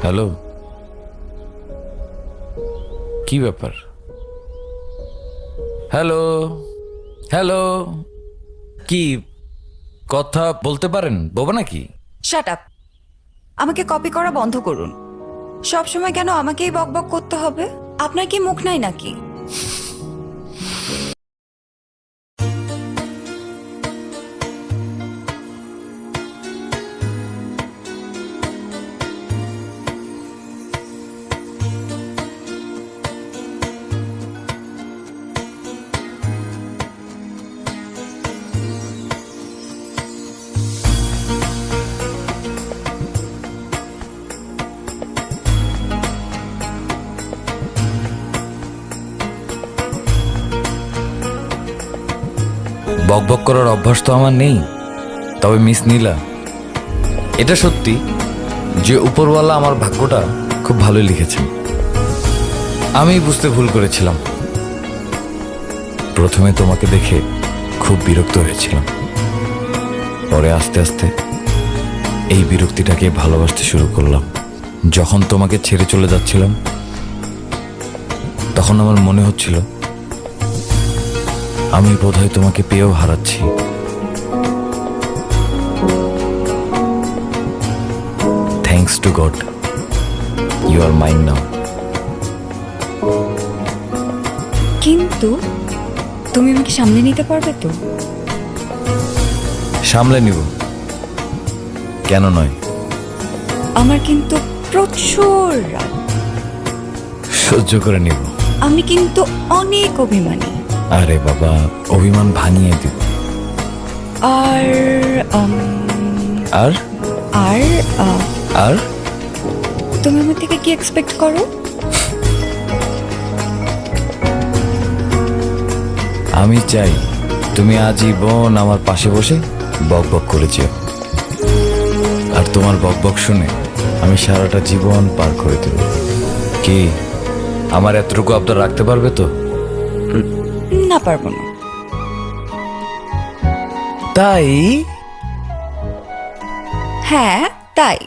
Hello, কি ব্যাপার? Hello, hello, কি কথা বলতে পারেন? বোবা নাকি? Shut up. আমাকে কপি করা বন্ধ করুন। সব সময় কেন আমাকেই বকবক করতে হবে? আপনার কি মুখ নাই নাকি? বকবক করার অভ্যাস তো আমার নেই। তবে মিস নীলা, এটা সত্যি যে উপরওয়ালা আমার ভাগ্যটা খুব ভালোই লিখেছেন। আমি বুঝতে ভুল করেছিলাম। প্রথমে তোমাকে দেখে খুব বিরক্ত হয়েছিলাম, পরে আস্তে আস্তে এই বিরক্তিটাকে ভালোবাসতে শুরু করলাম। যখন তোমাকে ছেড়ে চলে যাচ্ছিলাম, তখন আমার মনে হচ্ছিল আমি বোধহয় তোমাকে পেয়েও হারাচ্ছি। Thanks to God, you are mine now. কিন্তু তুমি আমাকে সামনে নিতে পারবে তো? সামলে নিব, কেন নয়। আমার কিন্তু প্রচুর রাগ। সহ্য করে নিব। আমি কিন্তু অনেক অভিমানী। আরে বাবা, অভিমান ভাঙিয়ে দিব। আর আর আর আর তুমি আমার থেকে কি এক্সপেক্ট করো? আমি চাই তুমি আজীবন আমার পাশে বসে বক বক করে যেও। আর তোমার বক বক শুনে আমি সারাটা জীবন পার করে দেব। কি আমার এতটুকু আবদার রাখতে পারবে তো? না, পারবো না। তাই হ্যাঁ, তাই।